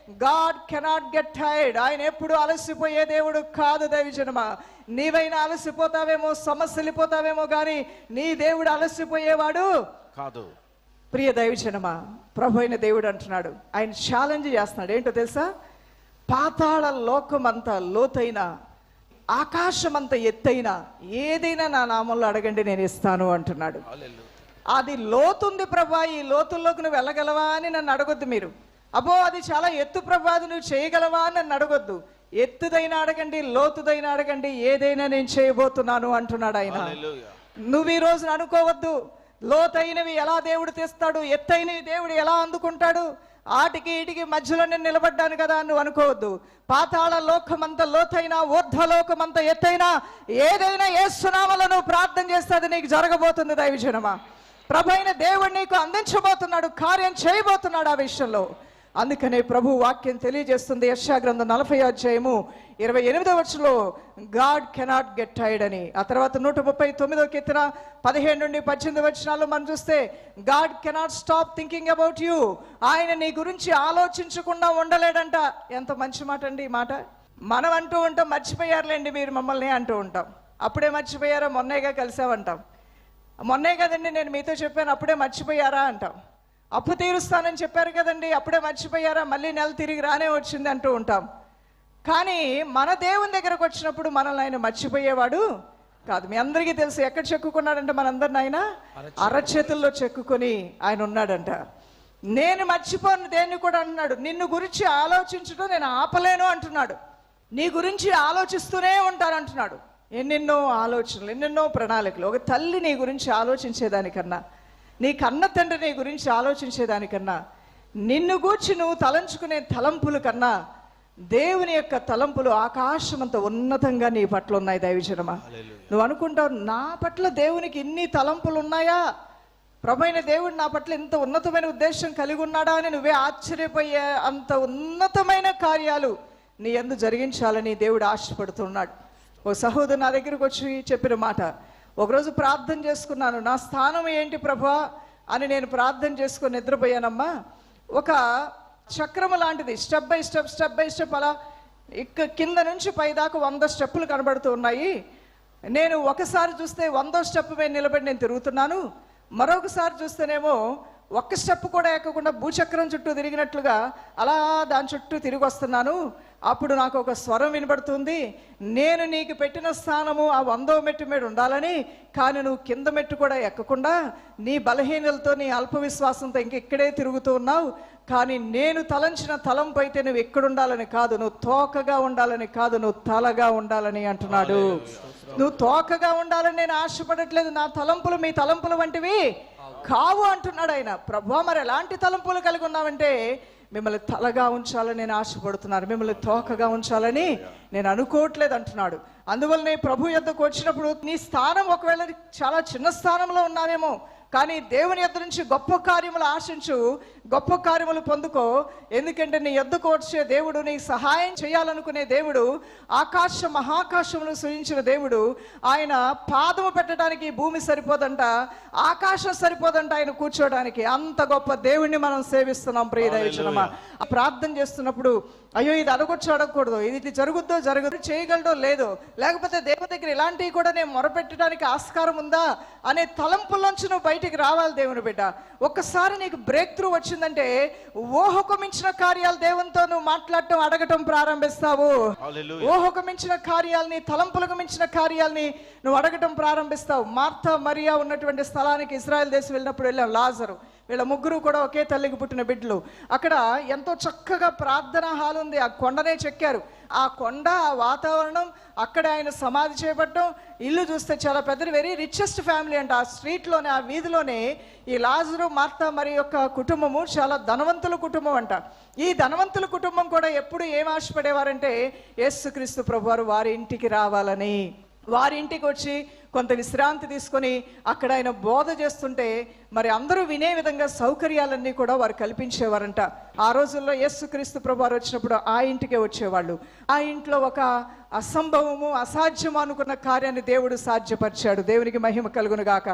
God cannot get tired. ఆయన ఎప్పుడు అలసిపోయే దేవుడు కాదు దైవజనమా. నీవైనా అలసిపోతావేమో, సమస్యలిపోతావేమో, కానీ నీ దేవుడు అలసిపోయేవాడు కాదు. ప్రియ దైవజనమా, ప్రభు అయిన దేవుడు అంటున్నాడు, ఆయన ఛాలెంజ్ చేస్తున్నాడు. ఏంటో తెలుసా? పాతాళ లోకమంతా లోతైన, ఆకాశమంత ఎత్తైన ఏదైనా నా నామంలో అడగండి నేను ఇస్తాను అంటున్నాడు. అది లోతుంది ప్రభా, ఈ లోతుల్లోకి నువ్వు వెళ్ళగలవా అని నన్ను అడగొద్దు మీరు. అబ్బో అది చాలా ఎత్తు ప్రభా, అది నువ్వు చేయగలవా అని నన్ను అడగొద్దు. ఎత్తుదైనా అడగండి, లోతుదైనా అడగండి, ఏదైనా నేను చేయబోతున్నాను అంటున్నాడు ఆయన. నువ్వు ఈ రోజున అనుకోవద్దు లోతైనవి ఎలా దేవుడు తెస్తాడు, ఎత్తైనవి దేవుడు ఎలా అందుకుంటాడు, ఆటికి ఈటికి మధ్యలో నేను నిలబడ్డాను కదా అని నువ్వు అనుకోవద్దు. పాతాళ లోకమంత లోతైనా, ఊర్ధ్వలోకమంత ఎత్తైనా ఏదైనా యేసు నామములో నువ్వు ప్రార్థన చేస్తే అది నీకు జరగబోతుంది దైవజనమా. ప్రభు అయిన దేవుడు నీకు అందించబోతున్నాడు, కార్యం చేయబోతున్నాడు ఆ విషయంలో. అందుకనే ప్రభు వాక్యం తెలియజేస్తుంది, యెషయా గ్రంథం 40:28 గాడ్ కెనాట్ గెట్ టైర్డ్ అని. ఆ తర్వాత 139 కీర్తన 17 నుండి 18 మనం చూస్తే God cannot stop thinking about you. ఆయన నీ గురించి ఆలోచించకుండా ఉండలేడంట. ఎంత మంచి మాట అండి ఈ మాట. మనం అంటూ ఉంటాం, మర్చిపోయారులేండి మీరు మమ్మల్ని అంటూ ఉంటాం. అప్పుడే మర్చిపోయారా, మొన్నేగా కలిసామంటాం. మొన్నే కదండి నేను మీతో చెప్పాను, అప్పుడే మర్చిపోయారా అంటాం. అప్పు తీరుస్తానని చెప్పారు కదండి, అప్పుడే మర్చిపోయారా, మళ్ళీ నెల తిరిగి రానే వచ్చింది అంటూ ఉంటాం. కానీ మన దేవుని దగ్గరకు వచ్చినప్పుడు మనల్ని ఆయన మర్చిపోయేవాడు కాదు. మీ అందరికీ తెలుసు ఎక్కడ చెక్కుకున్నాడంటే మనందరిని ఆయన అరచేతుల్లో చెక్కుకొని ఆయన ఉన్నాడంట. నేను మర్చిపోను దేన్ని కూడా అంటున్నాడు. నిన్ను గురించి ఆలోచించడం నేను ఆపలేను అంటున్నాడు. నీ గురించి ఆలోచిస్తూనే ఉంటాను అంటున్నాడు. ఎన్నెన్నో ఆలోచనలు, ఎన్నెన్నో ప్రణాళికలు. ఒక తల్లి నీ గురించి ఆలోచించేదానికన్నా, నీ కన్న తండ్రి నీ గురించి ఆలోచించేదానికన్నా, నిన్ను గూర్చి నువ్వు తలంచుకునే తలంపుల కన్నా దేవుని యొక్క తలంపులు ఆకాశమంత ఉన్నతంగా నీ పట్ల ఉన్నాయి దైవజనమా. నువ్వు అనుకుంటావు, నా పట్ల దేవునికి ఇన్ని తలంపులు ఉన్నాయా, ప్రభువైన దేవుడు నా పట్ల ఇంత ఉన్నతమైన ఉద్దేశం కలిగి ఉన్నాడా అని నువ్వే ఆశ్చర్యపోయే అంత ఉన్నతమైన కార్యాలు నీ యందు జరిగించాలని దేవుడు ఆశపడుతున్నాడు. ఓ సహోదరు నా దగ్గరకు వచ్చి చెప్పిన మాట, ఒకరోజు ప్రార్థన చేసుకున్నాను, నా స్థానం ఏంటి ప్రభువా అని నేను ప్రార్థన చేసుకొని నిద్రపోయానమ్మా. ఒక చక్రము లాంటిది, స్టెప్ బై స్టెప్ అలా కింద నుంచి పైదాకా 100 స్టెప్పులు కనబడుతూ ఉన్నాయి. నేను ఒకసారి చూస్తే 100వ స్టెప్ మీద నిలబడి నేను తిరుగుతున్నాను, మరొకసారి చూస్తేనేమో ఒక్క స్టెప్ కూడా ఎక్కకుండా భూచక్రం చుట్టూ తిరిగినట్లుగా అలా దాని చుట్టూ తిరిగి వస్తున్నాను. అప్పుడు నాకు ఒక స్వరం వినబడుతుంది, నేను నీకు పెట్టిన స్థానము ఆ 100వ మెట్టు మీద ఉండాలని, కానీ నువ్వు కింద మెట్టు కూడా ఎక్కకుండా నీ బలహీనలతో, నీ అల్ప విశ్వాసంతో ఇంకెక్కడే తిరుగుతూ ఉన్నావు. కానీ నేను తలంచిన తలంపు అయితే నువ్వు ఎక్కడుండాలని కాదు, నువ్వు తోకగా ఉండాలని కాదు, నువ్వు తలగా ఉండాలని అంటున్నాడు. నువ్వు తోకగా ఉండాలని నేను ఆశపడట్లేదు, నా తలంపులు మీ తలంపులు వంటివి కావు అంటున్నాడు ఆయన. ప్రభువా మరి ఎలాంటి తలంపులు కలిగి ఉన్నావంటే, మిమ్మల్ని తలగా ఉంచాలని నేను ఆశపడుతున్నాను, మిమ్మల్ని తోకగా ఉంచాలని నేను అనుకోవట్లేదు అంటున్నాడు. అందువల్లనే ప్రభు యొద్దకు వచ్చినప్పుడు నీ స్థానం ఒకవేళ చాలా చిన్న స్థానంలో ఉన్నావేమో, కానీ దేవుని యొద్ద నుంచి గొప్ప కార్యములు ఆశించు, గొప్ప కార్యములు పొందుకో. ఎందుకంటే నీ యొద్దకు వచ్చే దేవుడు, నీ సహాయం చేయాలనుకునే దేవుడు, ఆకాశ మహాకాశమును సృజించిన దేవుడు. ఆయన పాదము పెట్టడానికి భూమి సరిపోదంట, ఆకాశం సరిపోదంట ఆయన కూర్చోడానికి. అంత గొప్ప దేవుణ్ణి మనం సేవిస్తున్నాం ప్రియ దైవజనమా. ప్రార్థన చేస్తున్నప్పుడు అయ్యో ఇది అడగొచ్చు అడగకూడదు, ఇది జరుగుద్దో జరగదు, చేయగలడో లేదో, లేకపోతే దేవుని దగ్గర ఇలాంటివి కూడా నేను మొరపెట్టడానికి ఆస్కారం ఉందా అనే తలంపుల్లోంచి నువ్వు బయటికి రావాలి దేవుని బిడ్డ. ఒక్కసారి నీకు బ్రేక్ త్రూ వచ్చిందంటే ఊహకు మించిన కార్యాలు దేవునితో నువ్వు మాట్లాడటం, అడగటం ప్రారంభిస్తావు. ఊహకు మించిన కార్యాలని, తలంపులకు మించిన కార్యాలని నువ్వు అడగటం ప్రారంభిస్తావు. మార్తా మరియా ఉన్నటువంటి స్థలానికి ఇజ్రాయెల్ దేశం వెళ్ళినప్పుడు వెళ్ళాం. లాజరు, వీళ్ళ ముగ్గురు కూడా ఒకే తల్లికి పుట్టిన బిడ్డలు. అక్కడ ఎంతో చక్కగా ప్రార్థనా హాల్ ఉంది, ఆ కొండనే చెక్కారు. ఆ కొండ, ఆ వాతావరణం, అక్కడ ఆయన సమాధి చేపట్టడం, ఇల్లు చూస్తే చాలా పెద్దది, వెరీ రిచెస్ట్ ఫ్యామిలీ అంట. ఆ స్ట్రీట్లోనే, ఆ వీధిలోనే ఈ లాజరు, మార్తా మరి యొక్క కుటుంబము చాలా ధనవంతుల కుటుంబం అంట. ఈ ధనవంతుల కుటుంబం కూడా ఎప్పుడు ఏం ఆశపడేవారంటే యేసుక్రీస్తు ప్రభువారు వారి ఇంటికి రావాలని, వారి ఇంటికి వచ్చి కొంత విశ్రాంతి తీసుకొని అక్కడ ఆయన బోధ చేస్తుంటే మరి అందరూ వినే విధంగా సౌకర్యాలన్నీ కూడా వారు కల్పించేవారంట. ఆ రోజుల్లో యేసుక్రీస్తు ప్రభువారు వచ్చినప్పుడు ఆ ఇంటికే వచ్చేవాళ్ళు. ఆ ఇంట్లో ఒక అసంభవము అసాధ్యము అనుకున్న కార్యాన్ని దేవుడు సాధ్యపరిచాడు. దేవునికి మహిమ కలుగును గాక.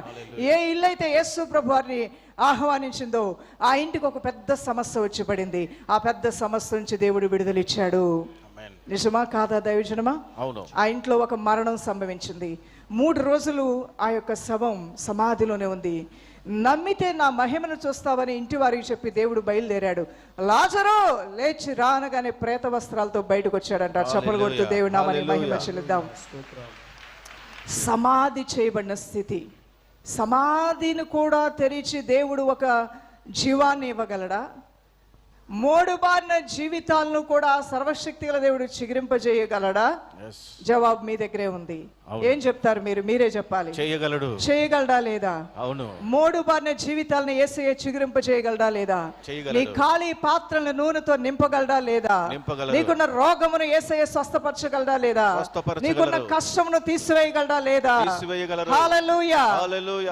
ఏ ఇల్లు అయితే యేసు ప్రభువారిని ఆహ్వానించిందో ఆ ఇంటికి ఒక పెద్ద సమస్య వచ్చి పడింది. ఆ పెద్ద సమస్య నుంచి దేవుడు విడుదలిచ్చాడు. నిజమా కాదా దైవజనమా? అవును. ఆ ఇంట్లో ఒక మరణం సంభవించింది. 3 రోజులు ఆ యొక్క శవం సమాధిలోనే ఉంది. నమ్మితే నా మహిమను చూస్తావని ఇంటి వారికి చెప్పి దేవుడు బయలుదేరాడు. లాజరు లేచి రానగానే ప్రేత వస్త్రాలతో బయటకు వచ్చాడంట. చప్పలు కొడుతూ దేవుడు నామని మహిమ చెల్లిద్దాం. సమాధి చేయబడిన స్థితి. సమాధిని కూడా తెరిచి దేవుడు ఒక జీవాన్ని ఇవ్వగలడా? మోడుబారిన జీవితాలను కూడా సర్వశక్తి గల దేవుడు చిగురింపజేయగలడా? జవాబు మీ దగ్గరే ఉంది. ఏం చెప్తారు మీరు? మీరే చెప్పాలి. చేయగలడు. చేయగలడా లేదా? అవును. మోడుబారిన జీవితాలను యేసయ్య చిగురింపజేయగలడా లేదా? నీ ఖాళీ పాత్రలను నూనెతో నింపగలడా లేదా? నీకున్న రోగమును యేసయ్య స్వస్థపరచగలడా లేదా? నీకున్న కష్టమును తీసివేయగలడా లేదా? హల్లెలూయా.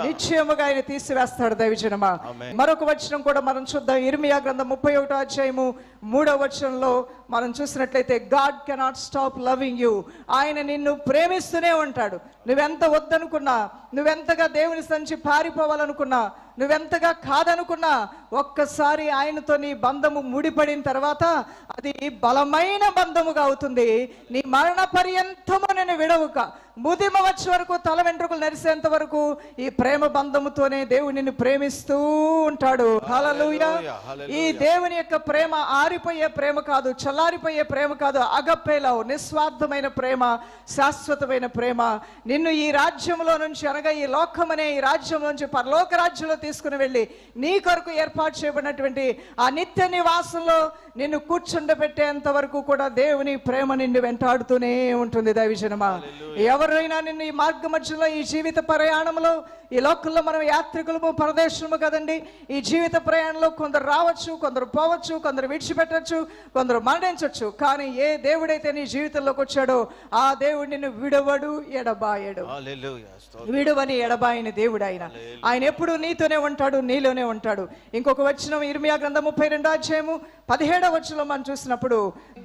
నిశ్చయముగా ఆయన తీసివేస్తాడు దైవజనమా. మరొక వచనం కూడా మనం చూద్దాం. ఇర్మియా గ్రంథం 31వ అధ్యాయము 3వ వచనంలో మనం చూసినట్లయితే God cannot stop loving you. ఆయన నిన్ను ప్రేమిస్తూనే ఉంటాడు. నువ్వెంత వద్దనుకున్నా, నువ్వెంతగా దేవుని సంచి పారిపోవాలనుకున్నా, నువ్వెంతగా కాదనుకున్నా, ఒక్కసారి ఆయనతో నీ బంధము ముడిపడిన తర్వాత అది బలమైన బంధముగా అవుతుంది. నీ మరణ పర్యంతము నేను విడవుక, ముదిమ వచ్చే వరకు, తల వెంట్రుకలు నెరిసేంత వరకు ఈ ప్రేమ బంధముతోనే దేవుడు నిన్ను ప్రేమిస్తూ ఉంటాడు. హల్లెలూయా. ఈ దేవుని యొక్క ప్రేమ ఆరిపోయే ప్రేమ కాదు, చల్లారిపోయే ప్రేమ కాదు. అగప్పేలో నిస్వార్థమైన ప్రేమ, శాశ్వతమైన ప్రేమ. నిన్ను ఈ రాజ్యంలో నుంచి, అనగా ఈ లోకం అనే ఈ రాజ్యం నుంచి పరలోక రాజ్యంలో తీసుకుని వెళ్ళి నీ కొరకు ఏర్పాటు చేయబడినటువంటి ఆ నిత్య నివాసంలో నిన్ను కూర్చుండబెట్టేంత వరకు కూడా దేవుని ప్రేమ నిన్ను వెంటాడుతూనే ఉంటుంది దైవజనమా. ఎవరైనా నిన్ను ఈ మార్గ మధ్యలో, ఈ జీవిత ప్రయాణంలో, ఈ లోకంలో మనం యాత్రికులము, పరదేశము కదండి. ఈ జీవిత ప్రయాణంలో కొందరు రావచ్చు, కొందరు పోవచ్చు, కొందరు విడిచిపెట్టచ్చు, కొందరు మరణించవచ్చు. కానీ ఏ దేవుడైతే నీ జీవితంలోకి వచ్చాడో ఆ దేవుడు నిన్ను విడవడు, ఎడబాయడు. విడువని ఎడబాయని దేవుడు ఆయన. ఆయన ఎప్పుడు నీతోనే ఉంటాడు, నీలోనే ఉంటాడు. ఇంకొక వచనం ఇర్మియా గ్రంథం 32వ అధ్యాయము 17వ వచనంలో మనం చూసినప్పుడు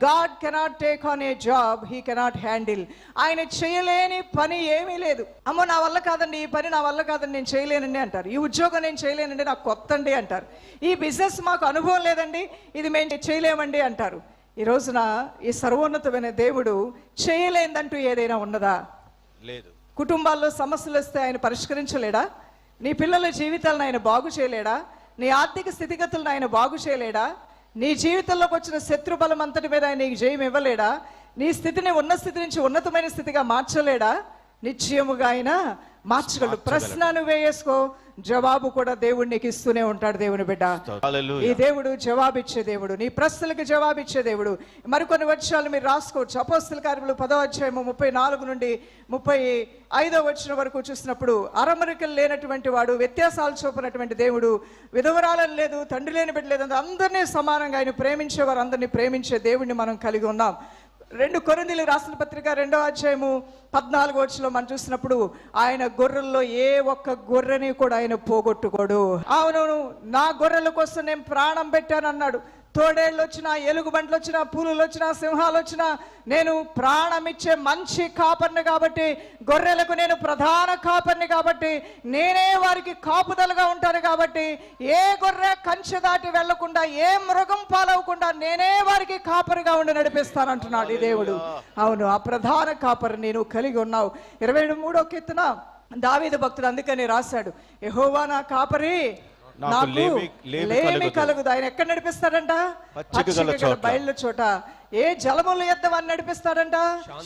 God cannot take on a job he cannot handle. ఆయన చేయలేని పని ఏమీ లేదు. అమ్మో నా వల్ల కాదండి, ఈ పని నా వల్ల కాదండి, నేను చేయలేనండి అంటారు. ఈ ఉద్యోగం నేను చేయలేనండి, నాకు కొత్త అండి అంటారు. ఈ బిజినెస్ మాకు అనుభవం లేదండి, ఇది మేము చేయలేమండి అంటారు. ఈ రోజున ఈ సర్వోన్నతమైన దేవుడు చేయలేదంటూ ఏదైనా ఉన్నదా? లేదు. కుటుంబాల్లో సమస్యలు వస్తే ఆయన పరిష్కరించలేడా? నీ పిల్లల జీవితాలను ఆయన బాగు చేయలేడా? నీ ఆర్థిక స్థితిగతులను ఆయన బాగు చేయలేడా? నీ జీవితంలోకి వచ్చిన శత్రు బలం అంతటి మీద ఆయన నీకు జయం ఇవ్వలేడా? నీ స్థితిని ఉన్న స్థితి నుంచి ఉన్నతమైన స్థితిగా మార్చలేడా? నిశ్చయముగా ఆయన మార్చగలడు. ప్రశ్న నువ్వే వేసుకో, జవాబు కూడా దేవుడు నీకు ఇస్తూనే ఉంటాడు. దేవుని బిడ్డ, ఈ దేవుడు జవాబిచ్చే దేవుడు, నీ ప్రశ్నలకు జవాబిచ్చే దేవుడు. మరికొన్ని వచనాలు మీరు రాసుకోవచ్చు. అపోస్తల కార్యములు 10వ అధ్యాయము 34 నుండి 35వ వచనం వరకు చూసినప్పుడు అరమరికలు లేనటువంటి వాడు, వ్యత్యాసాలు చూపినటువంటి దేవుడు, విధవరాలను లేదు, తండ్రి లేని బిడ్డ లేదు, అందరినీ సమానంగా ఆయన ప్రేమించేవారు, అందరినీ ప్రేమించే దేవుడిని మనం కలిగి ఉన్నాం. 2 కొరింథీయులకు రాసిన పత్రిక 2వ అధ్యాయము 14వ వచనంలో మనం చూసినప్పుడు ఆయన గొర్రెల్లో ఏ ఒక్క గొర్రెని కూడా ఆయన పోగొట్టుకోడు. అవును, నా గొర్రెల కోసం నేను ప్రాణం పెట్టాను అన్నాడు. తోడేళ్ళు వచ్చినా, ఎలుగుబంట్లు వచ్చినా, పూలులు వచ్చినా, సింహాలు వచ్చినా, నేను ప్రాణం ఇచ్చే మంచి కాపర్ని కాబట్టి, గొర్రెలకు నేను ప్రధాన కాపర్ని కాబట్టి, నేనే వారికి కాపుదలుగా ఉంటాను కాబట్టి, ఏ గొర్రె కంచె దాటి వెళ్లకుండా, ఏ మృగం పాలవకుండా నేనే వారికి కాపరిగా ఉండి నడిపిస్తానంటున్నాడు ఈ దేవుడు. అవును, ఆ ప్రధాన కాపరి నేను కలిగి ఉన్నావు. 23వ కీర్తన దావీదు భక్తుడు అందుకని రాశాడు, యెహోవా నా కాపరి, నాకు లేమి కలుగుదు. ఆయన ఎక్కడ నడిపిస్తాడంట? పచ్చిక బయలు చోట. ఏ జలముల యొద్ద వారిని నడిపిస్తాడంట?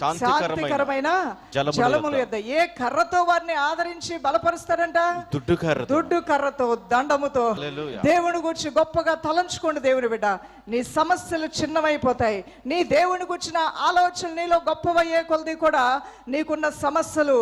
శాంతికరమైన జలముల యొద్ద. ఏ కర్రతో వారిని ఆదరించి బలపరుస్తాడంట? దుడ్డు కర్రతో, దండముతో. దేవుని గురించి గొప్పగా తలంచుకోండి దేవుని బిడ్డ. నీ సమస్యలు చిన్నవైపోతాయి. నీ దేవుని గురించిన ఆలోచనలు నీలో గొప్పవయ్యే కొలది కూడా నీకున్న సమస్యలు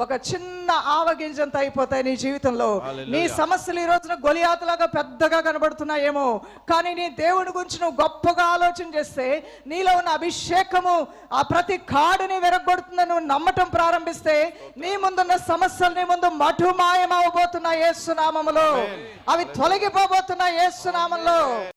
ఒక చిన్న ఆవగింజంత అయిపోతాయి నీ జీవితంలో. నీ సమస్యలు ఈ రోజున గొలియాతులాగా పెద్దగా కనబడుతున్నాయేమో, కానీ నీ దేవుని గురించి నువ్వు గొప్పగా ఆలోచన చేస్తే నీలో ఉన్న అభిషేకము ఆ ప్రతి కాడుని విరగొడుతుందని నువ్వు నమ్మటం ప్రారంభిస్తే నీ ముందున్న సమస్యలు నీ ముందు మధుమాయం అవబోతున్న యేసు నామములో, అవి తొలగిపోబోతున్న యేసు నామములో.